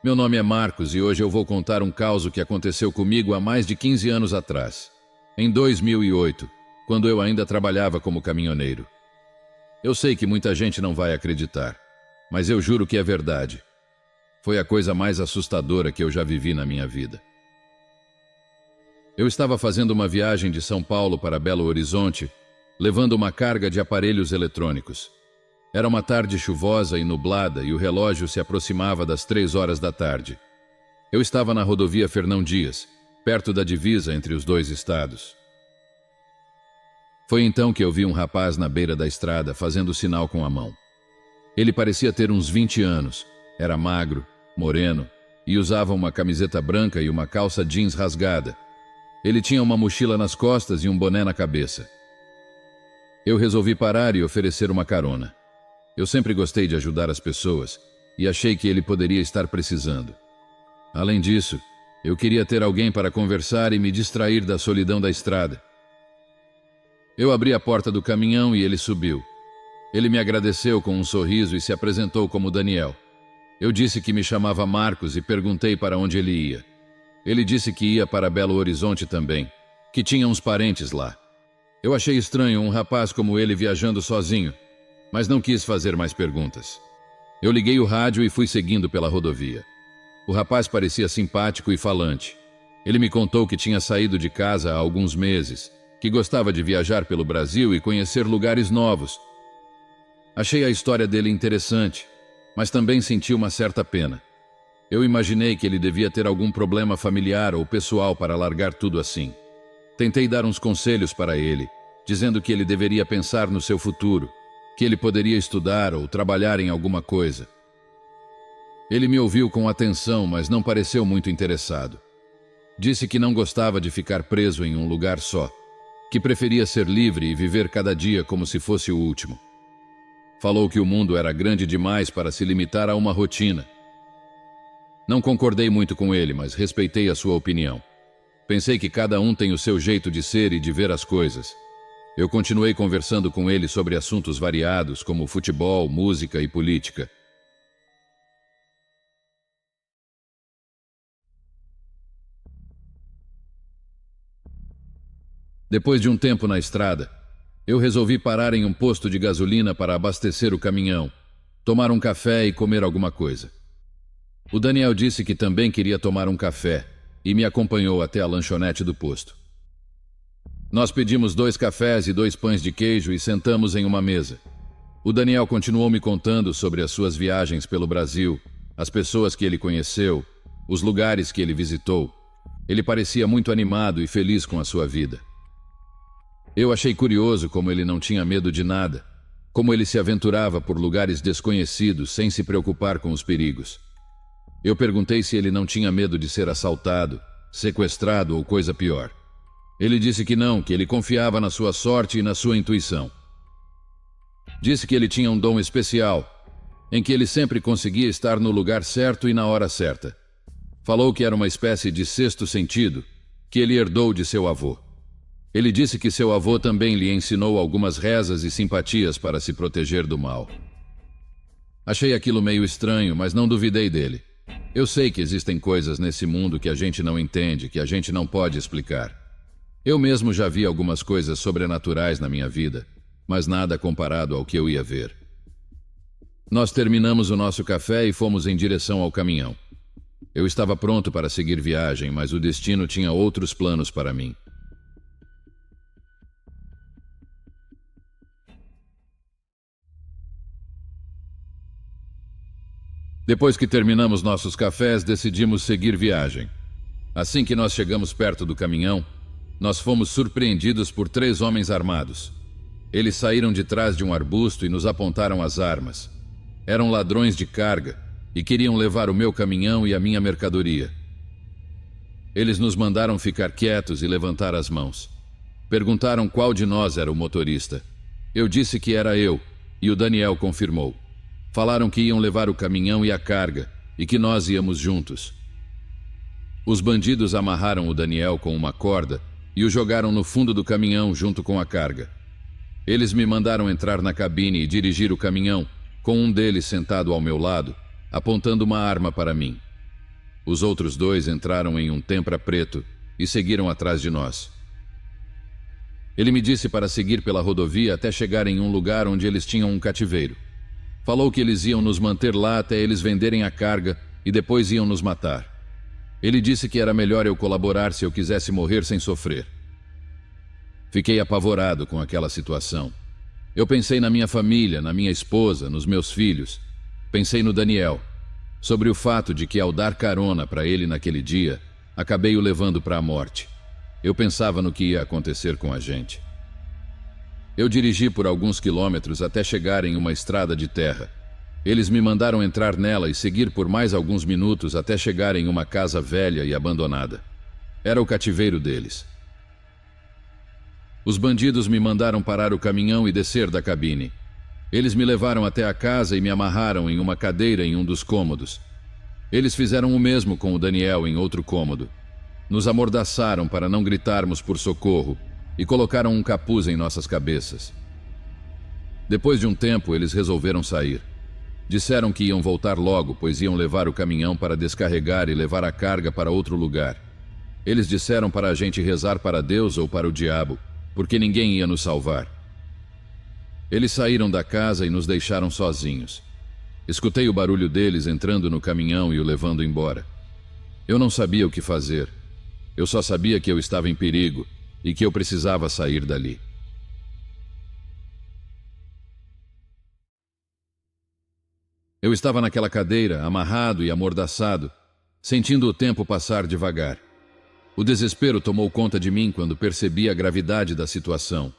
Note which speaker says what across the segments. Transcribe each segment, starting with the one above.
Speaker 1: Meu nome é Marcos e hoje eu vou contar um caso que aconteceu comigo há mais de 15 anos atrás. Em 2008, quando eu ainda trabalhava como caminhoneiro. Eu sei que muita gente não vai acreditar, mas eu juro que é verdade. Foi a coisa mais assustadora que eu já vivi na minha vida. Eu estava fazendo uma viagem de São Paulo para Belo Horizonte, levando uma carga de aparelhos eletrônicos. Era uma tarde chuvosa e nublada e o relógio se aproximava das 3 horas da tarde. Eu estava na rodovia Fernão Dias, perto da divisa entre os dois estados. Foi então que eu vi um rapaz na beira da estrada fazendo sinal com a mão. Ele parecia ter uns 20 anos, era magro, moreno e usava uma camiseta branca e uma calça jeans rasgada. Ele tinha uma mochila nas costas e um boné na cabeça. Eu resolvi parar e oferecer uma carona. Eu sempre gostei de ajudar as pessoas e achei que ele poderia estar precisando. Além disso, eu queria ter alguém para conversar e me distrair da solidão da estrada. Eu abri a porta do caminhão e ele subiu. Ele me agradeceu com um sorriso e se apresentou como Daniel. Eu disse que me chamava Marcos e perguntei para onde ele ia. Ele disse que ia para Belo Horizonte também, que tinha uns parentes lá. Eu achei estranho um rapaz como ele viajando sozinho, mas não quis fazer mais perguntas. Eu liguei o rádio e fui seguindo pela rodovia. O rapaz parecia simpático e falante. Ele me contou que tinha saído de casa há alguns meses, que gostava de viajar pelo Brasil e conhecer lugares novos. Achei a história dele interessante, mas também senti uma certa pena. Eu imaginei que ele devia ter algum problema familiar ou pessoal para largar tudo assim. Tentei dar uns conselhos para ele, dizendo que ele deveria pensar no seu futuro, que ele poderia estudar ou trabalhar em alguma coisa. Ele me ouviu com atenção, mas não pareceu muito interessado. Disse que não gostava de ficar preso em um lugar só, que preferia ser livre e viver cada dia como se fosse o último. Falou que o mundo era grande demais para se limitar a uma rotina. Não concordei muito com ele, mas respeitei a sua opinião. Pensei que cada um tem o seu jeito de ser e de ver as coisas. Eu continuei conversando com ele sobre assuntos variados, como futebol, música e política. Depois de um tempo na estrada, eu resolvi parar em um posto de gasolina para abastecer o caminhão, tomar um café e comer alguma coisa. O Daniel disse que também queria tomar um café e me acompanhou até a lanchonete do posto. Nós pedimos 2 cafés e 2 pães de queijo e sentamos em uma mesa. O Daniel continuou me contando sobre as suas viagens pelo Brasil, as pessoas que ele conheceu, os lugares que ele visitou. Ele parecia muito animado e feliz com a sua vida. Eu achei curioso como ele não tinha medo de nada, como ele se aventurava por lugares desconhecidos sem se preocupar com os perigos. Eu perguntei se ele não tinha medo de ser assaltado, sequestrado ou coisa pior. Ele disse que não, que ele confiava na sua sorte e na sua intuição. Disse que ele tinha um dom especial, em que ele sempre conseguia estar no lugar certo e na hora certa. Falou que era uma espécie de sexto sentido, que ele herdou de seu avô. Ele disse que seu avô também lhe ensinou algumas rezas e simpatias para se proteger do mal. Achei aquilo meio estranho, mas não duvidei dele. Eu sei que existem coisas nesse mundo que a gente não entende, que a gente não pode explicar. Eu mesmo já vi algumas coisas sobrenaturais na minha vida, mas nada comparado ao que eu ia ver. Nós terminamos o nosso café e fomos em direção ao caminhão. Eu estava pronto para seguir viagem, mas o destino tinha outros planos para mim. Depois que terminamos nossos cafés, decidimos seguir viagem. Assim que nós chegamos perto do caminhão, nós fomos surpreendidos por 3 homens armados. Eles saíram de trás de um arbusto e nos apontaram as armas. Eram ladrões de carga e queriam levar o meu caminhão e a minha mercadoria. Eles nos mandaram ficar quietos e levantar as mãos. Perguntaram qual de nós era o motorista. Eu disse que era eu, e o Daniel confirmou. Falaram que iam levar o caminhão e a carga, e que nós íamos juntos. Os bandidos amarraram o Daniel com uma corda e o jogaram no fundo do caminhão junto com a carga. Eles me mandaram entrar na cabine e dirigir o caminhão, com um deles sentado ao meu lado, apontando uma arma para mim. Os outros 2 entraram em um Tempra preto e seguiram atrás de nós. Ele me disse para seguir pela rodovia até chegar em um lugar onde eles tinham um cativeiro. Falou que eles iam nos manter lá até eles venderem a carga e depois iam nos matar. Ele disse que era melhor eu colaborar se eu quisesse morrer sem sofrer. Fiquei apavorado com aquela situação. Eu pensei na minha família, na minha esposa, nos meus filhos. Pensei no Daniel, sobre o fato de que ao dar carona para ele naquele dia, acabei o levando para a morte. Eu pensava no que ia acontecer com a gente. Eu dirigi por alguns quilômetros até chegar em uma estrada de terra. Eles me mandaram entrar nela e seguir por mais alguns minutos até chegar em uma casa velha e abandonada. Era o cativeiro deles. Os bandidos me mandaram parar o caminhão e descer da cabine. Eles me levaram até a casa e me amarraram em uma cadeira em um dos cômodos. Eles fizeram o mesmo com o Daniel em outro cômodo. Nos amordaçaram para não gritarmos por socorro e colocaram um capuz em nossas cabeças. Depois de um tempo, eles resolveram sair. Disseram que iam voltar logo, pois iam levar o caminhão para descarregar e levar a carga para outro lugar. Eles disseram para a gente rezar para Deus ou para o diabo, porque ninguém ia nos salvar. Eles saíram da casa e nos deixaram sozinhos. Escutei o barulho deles entrando no caminhão e o levando embora. Eu não sabia o que fazer. Eu só sabia que eu estava em perigo e que eu precisava sair dali. Eu estava naquela cadeira, amarrado e amordaçado, sentindo o tempo passar devagar. O desespero tomou conta de mim quando percebi a gravidade da situação.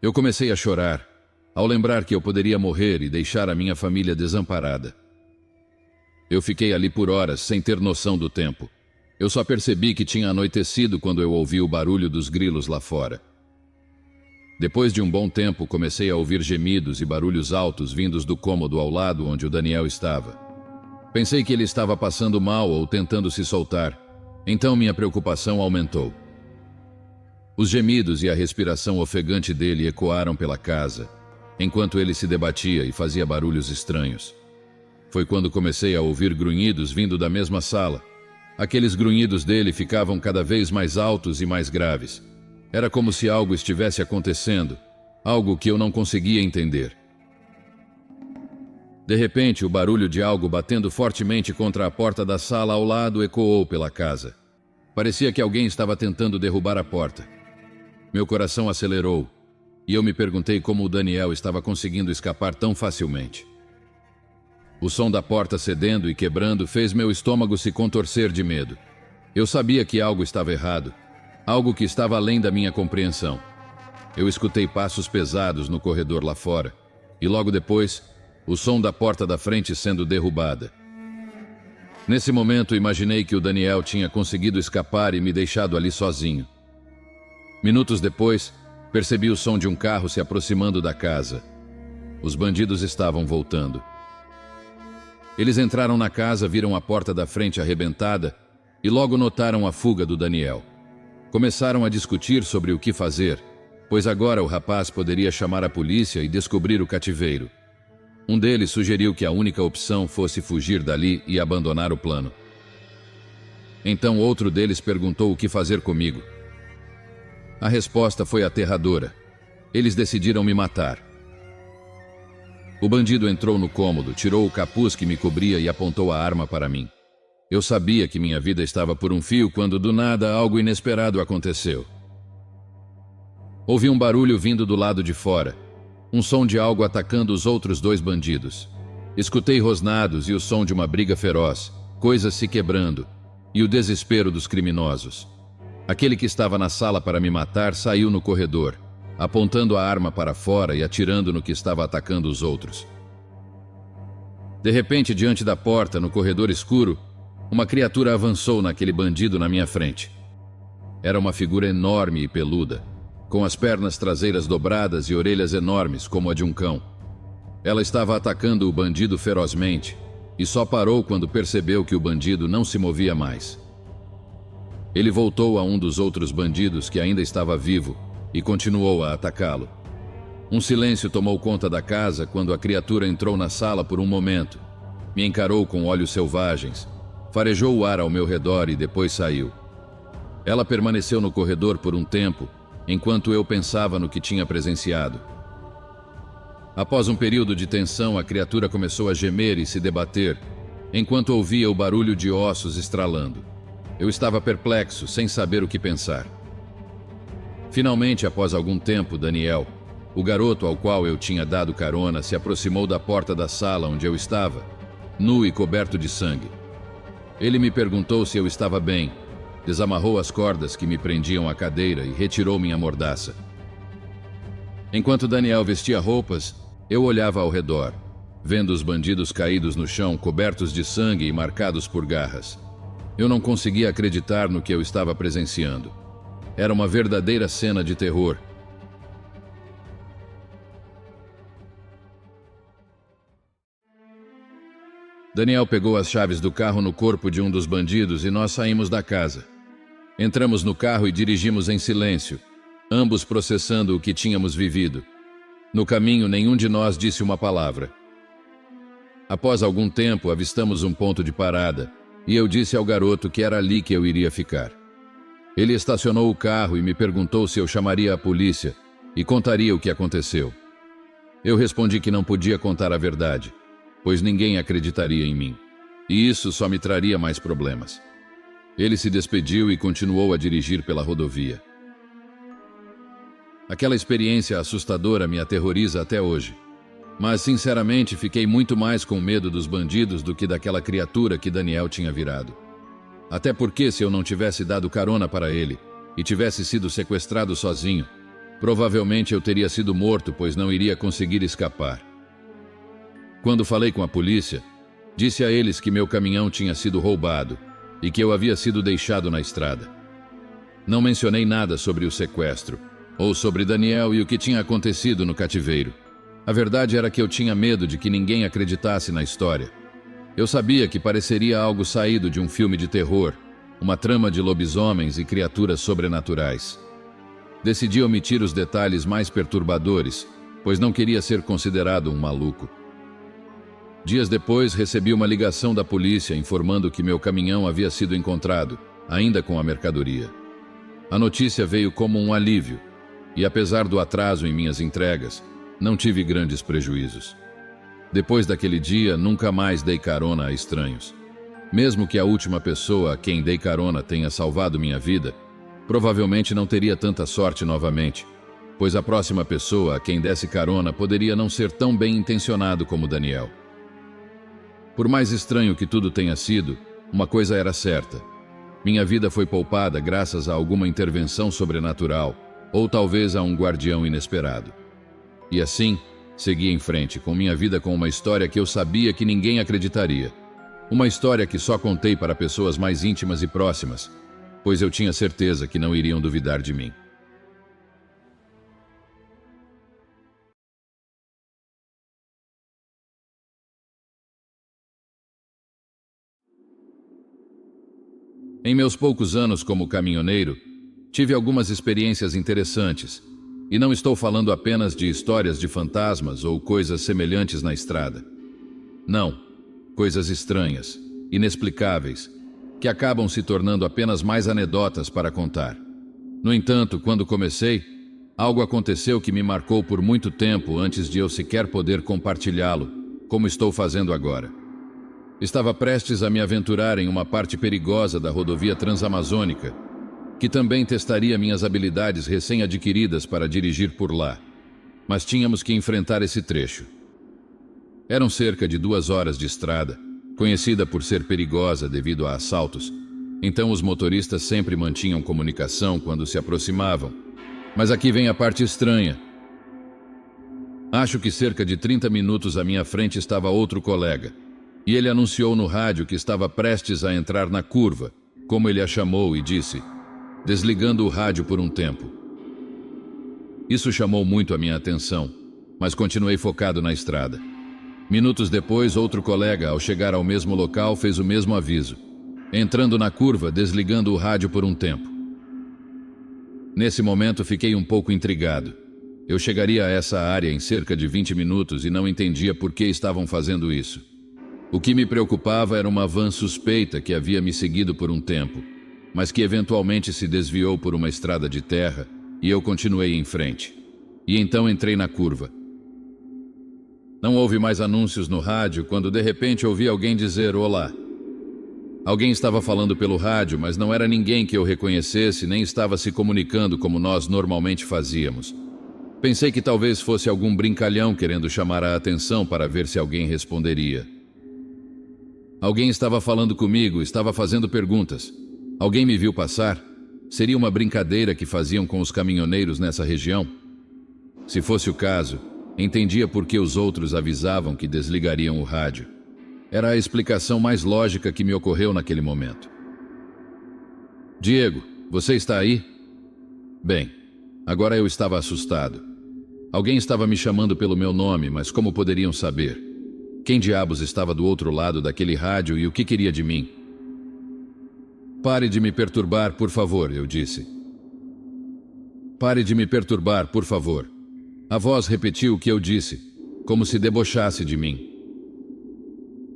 Speaker 1: Eu comecei a chorar, ao lembrar que eu poderia morrer e deixar a minha família desamparada. Eu fiquei ali por horas, sem ter noção do tempo. Eu só percebi que tinha anoitecido quando eu ouvi o barulho dos grilos lá fora. Depois de um bom tempo, comecei a ouvir gemidos e barulhos altos vindos do cômodo ao lado onde o Daniel estava. Pensei que ele estava passando mal ou tentando se soltar, então minha preocupação aumentou. Os gemidos e a respiração ofegante dele ecoaram pela casa, enquanto ele se debatia e fazia barulhos estranhos. Foi quando comecei a ouvir grunhidos vindo da mesma sala. Aqueles grunhidos dele ficavam cada vez mais altos e mais graves. Era como se algo estivesse acontecendo, algo que eu não conseguia entender. De repente, o barulho de algo batendo fortemente contra a porta da sala ao lado ecoou pela casa. Parecia que alguém estava tentando derrubar a porta. Meu coração acelerou, e eu me perguntei como o Daniel estava conseguindo escapar tão facilmente. O som da porta cedendo e quebrando fez meu estômago se contorcer de medo. Eu sabia que algo estava errado, algo que estava além da minha compreensão. Eu escutei passos pesados no corredor lá fora, e logo depois, o som da porta da frente sendo derrubada. Nesse momento, imaginei que o Daniel tinha conseguido escapar e me deixado ali sozinho. Minutos depois, percebi o som de um carro se aproximando da casa. Os bandidos estavam voltando. Eles entraram na casa, viram a porta da frente arrebentada e logo notaram a fuga do Daniel. Começaram a discutir sobre o que fazer, pois agora o rapaz poderia chamar a polícia e descobrir o cativeiro. Um deles sugeriu que a única opção fosse fugir dali e abandonar o plano. Então outro deles perguntou o que fazer comigo. A resposta foi aterradora. Eles decidiram me matar. O bandido entrou no cômodo, tirou o capuz que me cobria e apontou a arma para mim. Eu sabia que minha vida estava por um fio quando, do nada, algo inesperado aconteceu. Ouvi um barulho vindo do lado de fora, um som de algo atacando os outros 2 bandidos. Escutei rosnados e o som de uma briga feroz, coisas se quebrando, e o desespero dos criminosos. Aquele que estava na sala para me matar saiu no corredor, apontando a arma para fora e atirando no que estava atacando os outros. De repente, diante da porta, no corredor escuro, uma criatura avançou naquele bandido na minha frente. Era uma figura enorme e peluda, com as pernas traseiras dobradas e orelhas enormes como a de um cão. Ela estava atacando o bandido ferozmente e só parou quando percebeu que o bandido não se movia mais. Ele voltou a um dos outros bandidos que ainda estava vivo e continuou a atacá-lo. Um silêncio tomou conta da casa quando a criatura entrou na sala por um momento. Me encarou com olhos selvagens farejou o ar ao meu redor e depois saiu. Ela permaneceu no corredor por um tempo, enquanto eu pensava no que tinha presenciado. Após um período de tensão, a criatura começou a gemer e se debater, enquanto ouvia o barulho de ossos estralando. Eu estava perplexo, sem saber o que pensar. Finalmente, após algum tempo, Daniel, o garoto ao qual eu tinha dado carona, se aproximou da porta da sala onde eu estava, nu e coberto de sangue. Ele me perguntou se eu estava bem, desamarrou as cordas que me prendiam à cadeira e retirou minha mordaça. Enquanto Daniel vestia roupas, eu olhava ao redor, vendo os bandidos caídos no chão, cobertos de sangue e marcados por garras. Eu não conseguia acreditar no que eu estava presenciando. Era uma verdadeira cena de terror. Daniel pegou as chaves do carro no corpo de um dos bandidos e nós saímos da casa. Entramos no carro e dirigimos em silêncio, ambos processando o que tínhamos vivido. No caminho, nenhum de nós disse uma palavra. Após algum tempo, avistamos um ponto de parada e eu disse ao garoto que era ali que eu iria ficar. Ele estacionou o carro e me perguntou se eu chamaria a polícia e contaria o que aconteceu. Eu respondi que não podia contar a verdade, pois ninguém acreditaria em mim, e isso só me traria mais problemas. Ele se despediu e continuou a dirigir pela rodovia. Aquela experiência assustadora me aterroriza até hoje, mas sinceramente fiquei muito mais com medo dos bandidos do que daquela criatura que Daniel tinha virado. Até porque, se eu não tivesse dado carona para ele e tivesse sido sequestrado sozinho, provavelmente eu teria sido morto, pois não iria conseguir escapar. Quando falei com a polícia, disse a eles que meu caminhão tinha sido roubado e que eu havia sido deixado na estrada. Não mencionei nada sobre o sequestro, ou sobre Daniel e o que tinha acontecido no cativeiro. A verdade era que eu tinha medo de que ninguém acreditasse na história. Eu sabia que pareceria algo saído de um filme de terror, uma trama de lobisomens e criaturas sobrenaturais. Decidi omitir os detalhes mais perturbadores, pois não queria ser considerado um maluco. Dias depois, recebi uma ligação da polícia informando que meu caminhão havia sido encontrado, ainda com a mercadoria. A notícia veio como um alívio, e apesar do atraso em minhas entregas, não tive grandes prejuízos. Depois daquele dia, nunca mais dei carona a estranhos. Mesmo que a última pessoa a quem dei carona tenha salvado minha vida, provavelmente não teria tanta sorte novamente, pois a próxima pessoa a quem desse carona poderia não ser tão bem intencionado como Daniel. Por mais estranho que tudo tenha sido, uma coisa era certa. Minha vida foi poupada graças a alguma intervenção sobrenatural, ou talvez a um guardião inesperado. E assim, segui em frente com minha vida com uma história que eu sabia que ninguém acreditaria. Uma história que só contei para pessoas mais íntimas e próximas, pois eu tinha certeza que não iriam duvidar de mim. Em meus poucos anos como caminhoneiro, tive algumas experiências interessantes, e não estou falando apenas de histórias de fantasmas ou coisas semelhantes na estrada. Não, coisas estranhas, inexplicáveis, que acabam se tornando apenas mais anedotas para contar. No entanto, quando comecei, algo aconteceu que me marcou por muito tempo antes de eu sequer poder compartilhá-lo, como estou fazendo agora. Estava prestes a me aventurar em uma parte perigosa da rodovia transamazônica, que também testaria minhas habilidades recém-adquiridas para dirigir por lá. Mas tínhamos que enfrentar esse trecho. Eram cerca de 2 horas de estrada, conhecida por ser perigosa devido a assaltos, então os motoristas sempre mantinham comunicação quando se aproximavam. Mas aqui vem a parte estranha. Acho que cerca de 30 minutos à minha frente estava outro colega, e ele anunciou no rádio que estava prestes a entrar na curva, como ele a chamou, e disse, desligando o rádio por um tempo. Isso chamou muito a minha atenção, mas continuei focado na estrada. Minutos depois, outro colega, ao chegar ao mesmo local, fez o mesmo aviso, entrando na curva, desligando o rádio por um tempo. Nesse momento, fiquei um pouco intrigado. Eu chegaria a essa área em cerca de 20 minutos e não entendia por que estavam fazendo isso. O que me preocupava era uma van suspeita que havia me seguido por um tempo, mas que eventualmente se desviou por uma estrada de terra e eu continuei em frente. E então entrei na curva. Não houve mais anúncios no rádio quando de repente ouvi alguém dizer olá. Alguém estava falando pelo rádio, mas não era ninguém que eu reconhecesse nem estava se comunicando como nós normalmente fazíamos. Pensei que talvez fosse algum brincalhão querendo chamar a atenção para ver se alguém responderia. Alguém estava falando comigo, estava fazendo perguntas. Alguém me viu passar? Seria uma brincadeira que faziam com os caminhoneiros nessa região? Se fosse o caso, entendia por que os outros avisavam que desligariam o rádio. Era a explicação mais lógica que me ocorreu naquele momento. Diego, você está aí? Bem, agora eu estava assustado. Alguém estava me chamando pelo meu nome, mas como poderiam saber? Quem diabos estava do outro lado daquele rádio e o que queria de mim? Pare de me perturbar, por favor, eu disse. Pare de me perturbar, por favor. A voz repetiu o que eu disse, como se debochasse de mim.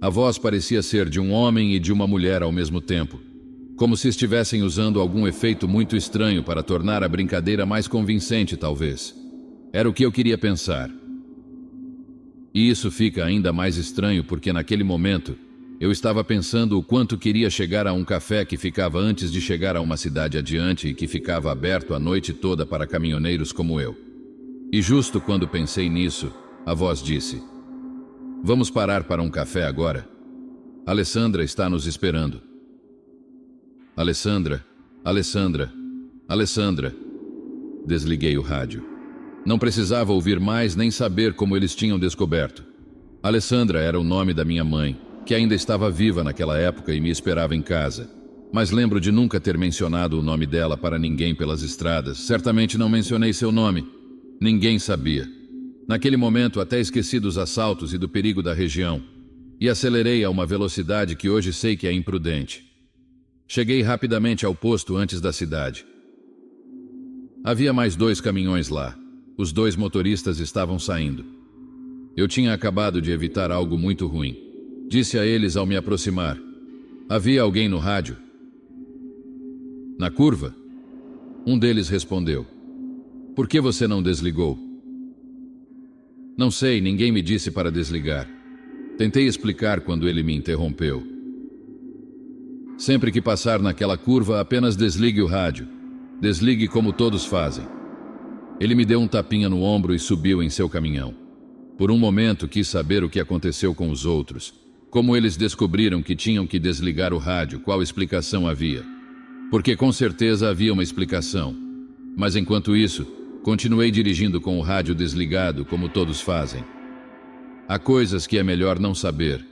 Speaker 1: A voz parecia ser de um homem e de uma mulher ao mesmo tempo, como se estivessem usando algum efeito muito estranho para tornar a brincadeira mais convincente, talvez. Era o que eu queria pensar. E isso fica ainda mais estranho porque naquele momento eu estava pensando o quanto queria chegar a um café que ficava antes de chegar a uma cidade adiante e que ficava aberto a noite toda para caminhoneiros como eu. E justo quando pensei nisso, a voz disse: "Vamos parar para um café agora? Alessandra está nos esperando." Alessandra, Alessandra, Alessandra. Desliguei o rádio. Não precisava ouvir mais nem saber como eles tinham descoberto. Alessandra era o nome da minha mãe, que ainda estava viva naquela época e me esperava em casa. Mas lembro de nunca ter mencionado o nome dela para ninguém pelas estradas. Certamente não mencionei seu nome. Ninguém sabia. Naquele momento até esqueci dos assaltos e do perigo da região, e acelerei a uma velocidade que hoje sei que é imprudente. Cheguei rapidamente ao posto antes da cidade. Havia mais 2 caminhões lá. Os 2 motoristas estavam saindo. Eu tinha acabado de evitar algo muito ruim. Disse a eles ao me aproximar: "Havia alguém no rádio?" "Na curva?" Um deles respondeu: "Por que você não desligou?" "Não sei, ninguém me disse para desligar." Tentei explicar quando ele me interrompeu. "Sempre que passar naquela curva, apenas desligue o rádio. Desligue como todos fazem." Ele me deu um tapinha no ombro e subiu em seu caminhão. Por um momento quis saber o que aconteceu com os outros. Como eles descobriram que tinham que desligar o rádio, qual explicação havia? Porque com certeza havia uma explicação. Mas enquanto isso, continuei dirigindo com o rádio desligado, como todos fazem. Há coisas que é melhor não saber,